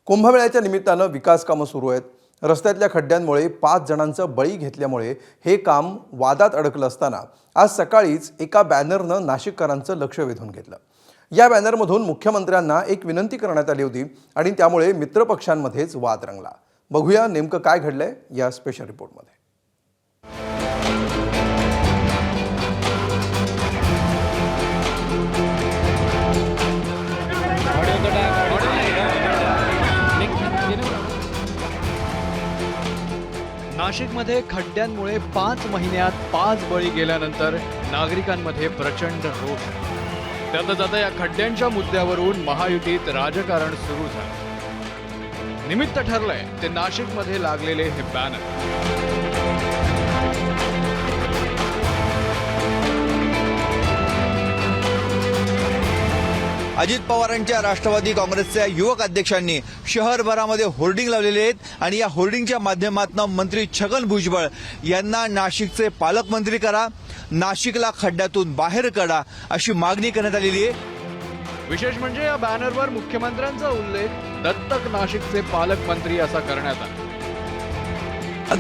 कुंभमेळ्याच्या निमित्तानं विकास कामं सुरू आहेत. रस्त्यातल्या खड्ड्यांमुळे 5 जणांचं बळी घेतल्यामुळे हे काम वादात अडकलं असताना आज सकाळीच एका बॅनरनं नाशिककरांचं लक्ष वेधून घेतलं. या बॅनरमधून मुख्यमंत्र्यांना एक विनंती करण्यात आली होती आणि त्यामुळे मित्रपक्षांमध्येच वाद रंगला. बघूया नेमकं काय घडलंय या स्पेशल रिपोर्टमध्ये. नाशिकमध्ये खड्ड्यांमुळे 5 महिन्यात 5 बळी गेल्यानंतर नागरिकांमध्ये प्रचंड रोष. त्यातच आता या खड्ड्यांच्या मुद्द्यावरून महायुतीत राजकारण सुरू झालं. निमित्त ठरलंय ते नाशिकमध्ये लागलेले हे बॅनर. अजित पवारांच्या राष्ट्रवादी काँग्रेसच्या युवक अध्यक्षांनी शहरभरामध्ये होर्डिंग लावलेले आहेत आणि या होर्डिंगच्या माध्यमातून मंत्री छगन भुजबळ यांना नाशिकचे पालकमंत्री करा, नाशिकला खड्ड्यातून बाहेर काढा अशी मागणी करण्यात आलेली आहे. विशेष म्हणजे या बॅनरवर मुख्यमंत्र्यांचा उल्लेख दत्तक नाशिकचे पालकमंत्री असा करण्यात आला.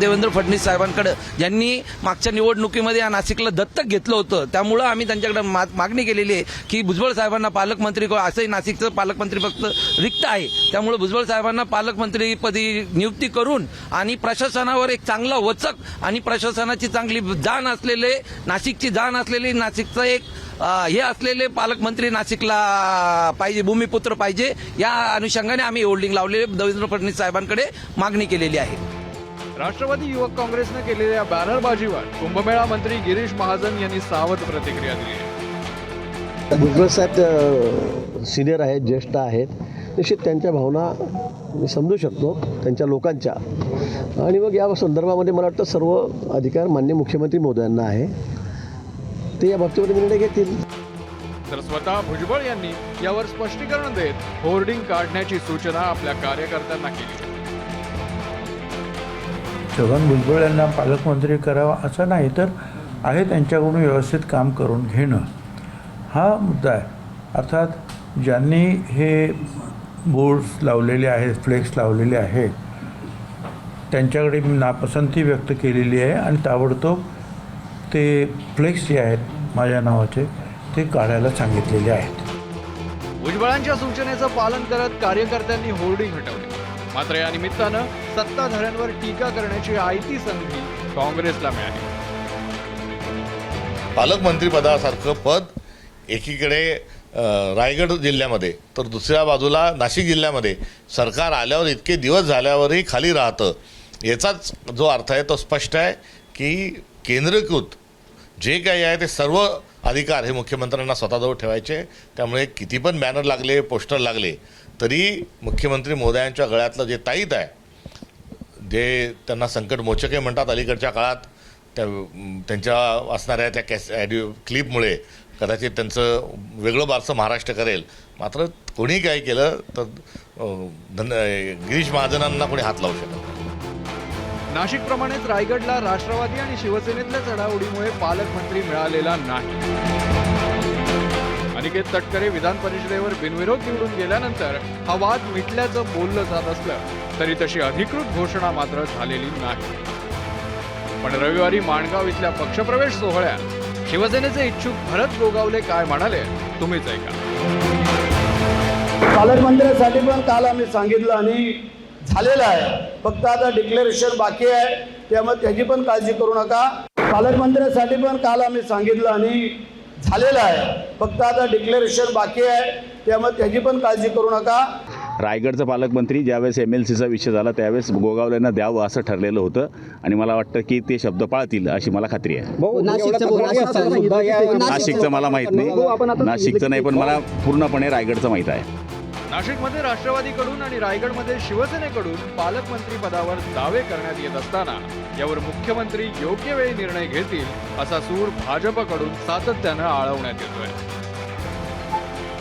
देवेंद्र फडणवीस साहेबांकडे ज्यांनी मागच्या निवडणुकीमध्ये या नाशिकला दत्तक घेतलं होतं, त्यामुळं आम्ही त्यांच्याकडे मागणी केलेली आहे की भुजबळ साहेबांना पालकमंत्री असंही नाशिकचं पालकमंत्री फक्त रिक्त आहे, त्यामुळे भुजबळ साहेबांना पालकमंत्रीपदी नियुक्ती करून आणि प्रशासनावर एक चांगला वचक आणि प्रशासनाची चांगली जाण असलेले नाशिकची जाण असलेली नाशिकचं एक हे असलेले पालकमंत्री नाशिकला पाहिजे, भूमिपुत्र पाहिजे. या अनुषंगाने आम्ही होल्डिंग लावलेले देवेंद्र फडणवीस साहेबांकडे मागणी केलेली आहे. राष्ट्रवादी युवक काँग्रेसनं केलेल्या बॅनरबाजीवर कुंभमेळा मंत्री गिरीश महाजन यांनी सावध प्रतिक्रिया दिली आहे. भुजबळ साहेब सिनियर आहेत, ज्येष्ठ आहेत, निश्चित त्यांच्या भावना मी समजू शकतो त्यांच्या लोकांच्या. आणि मग या संदर्भामध्ये मला वाटतं सर्व अधिकार माननीय मुख्यमंत्री महोदयांना आहे, ते या बाबतीमध्ये निर्णय घेतील. तर स्वतः भुजबळ यांनी यावर स्पष्टीकरण देत होर्डिंग काढण्याची सूचना आपल्या कार्यकर्त्यांना केली. छगन भुजबळ यांना पालकमंत्री करावा असं नाही, तर आहे त्यांच्याकडून व्यवस्थित काम करून घेणं हा मुद्दा आहे. अर्थात ज्यांनी हे बोर्ड्स लावलेले आहेत, फ्लेक्स लावलेले आहेत, त्यांच्याकडे मी नापसंती व्यक्त केलेली आहे आणि ताबडतोब ते फ्लेक्स जे आहेत माझ्या नावाचे ते काढायला सांगितलेले आहेत. भुजबळांच्या सूचनेचं पालन करत कार्यकर्त्यांनी होर्डिंग हटवले. मात्र या निमित्तानं सत्ताधाऱ्यांवर टीका करण्याची आयती संधी काँग्रेसला मिळाली. पालकमंत्रीपदासारखं पद एकीकडे रायगड जिल्ह्यामध्ये तर दुसऱ्या बाजूला नाशिक जिल्ह्यामध्ये सरकार आल्यावर इतके दिवस झाल्यावरही खाली राहतं, याचाच जो अर्थ आहे तो स्पष्ट आहे की केंद्रीकृत जे काही आहे ते सर्व अधिकार हे मुख्यमंत्र्यांना स्वतःजवळ ठेवायचे. त्यामुळे किती पण बॅनर लागले, पोस्टर लागले तरी मुख्यमंत्री महोदयांच्या गळ्यातलं जे ताईत आहे, जे त्यांना संकटमोचके म्हणतात, अलीकडच्या काळात त्यांच्या असणाऱ्या त्या ऑडिओ क्लिपमुळे कदाचित त्यांचं वेगळं बारसं महाराष्ट्र करेल. मात्र कोणी काय केलं तर गिरीश महाजनांना कोणी हात लावू शकत नाही. नाशिकप्रमाणेच रायगडला राष्ट्रवादी आणि शिवसेनेतल्या चढाओढीमुळे पालकमंत्री मिळालेला नाही. अनिकेत तटकरे विधान परिषदेवर बिनविरोध निवडून गेल्यानंतर हा वाद मिटल्याचं बोललं जात असलं तरी तशी अधिकृत घोषणा मात्र झालेली नाही. पण रविवारी माणगाव इथल्या पक्षप्रवेश सोहळ्यात शिवसेनेचे इच्छुक भरत गोगावले काय म्हणाले तुम्हीच ऐका. पालकमंत्र्यांसाठी पण काल आम्ही सांगितलं आणि झालेलं आहे, फक्त आता डिक्लेरेशन बाकी आहे, त्यामुळे त्याची पण काळजी करू नका. पालकमंत्र्यांसाठी पण काल आम्ही सांगितलं आणि झालेलं आहे, फक्त आता डिक्लेरेशन बाकी आहे, त्यामुळे त्याची पण काळजी करू नका. रायगडचा पालकमंत्री ज्यावेळेस MLCचा विषय झाला त्यावेळेस गोगावलेंना द्यावं असं ठरलेलं होतं आणि मला वाटतं की ते शब्द पाळतील अशी मला खात्री आहे. नाशिकचं मला माहीत नाही, नाशिकचं नाही, पण मला पूर्णपणे रायगडचं माहीत आहे. नाशिकमध्ये राष्ट्रवादीकडून आणि रायगडमध्ये शिवसेनेकडून पालकमंत्री पदावर दावे करण्यात येत असताना यावर मुख्यमंत्री योग्य वेळी निर्णय घेतील असा सूर भाजपकडून सातत्यानं आळवण्यात येतोय.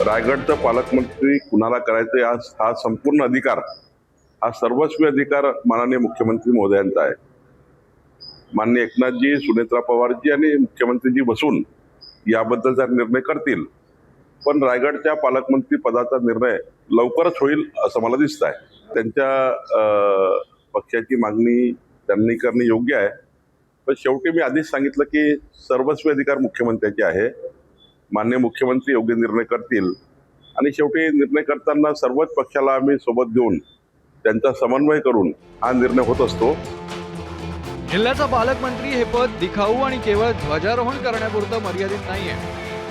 रायगडचं पालकमंत्री कुणाला करायचं हा संपूर्ण अधिकार, हा सर्वस्वी अधिकार माननीय मुख्यमंत्री महोदयांचा आहे. माननीय एकनाथजी, सुनेत्रा पवारजी आणि मुख्यमंत्रीजी बसून याबद्दलचा निर्णय करतील. पण रायगडच्या पालकमंत्री पदाचा निर्णय लवकरच होईल असं मला दिसत आहे. त्यांच्या पक्षाची मागणी त्यांनी करणे योग्य आहे. पण शेवटी मी आधीच सांगितलं की सर्वस्वी अधिकार मुख्यमंत्र्याचे आहे. माननीय मुख्यमंत्री योग्य निर्णय करतील आणि शेवटी निर्णय करताना सर्वच पक्षाला आम्ही सोबत घेऊन त्यांचा समन्वय करून हा निर्णय होत असतो. जिल्ह्याचा पालकमंत्री हे पद दिखाऊ आणि केवळ ध्वजारोहण करण्यापुरतं मर्यादित नाहीये,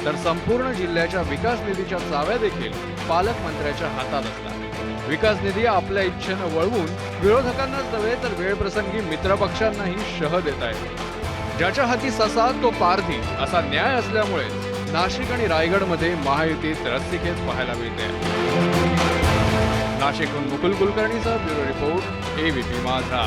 तर संपूर्ण जिल्ह्याच्या विकास निधीच्या चाव्या देखील पालकमंत्र्याच्या हातात असतात. विकास निधी आपल्या इच्छेनं वळवून विरोधकांनाच नव्हे तर वेळप्रसंगी मित्रपक्षांनाही शह देता येतो. ज्याच्या हाती ससा तो पारधी असा न्याय असल्यामुळे नाशिक आणि रायगडमध्ये महायुतीत रस्सीखेच पाहायला मिळते. नाशिकहून मुकुल कुलकर्णीचा ब्युरो रिपोर्ट, ABP माझा.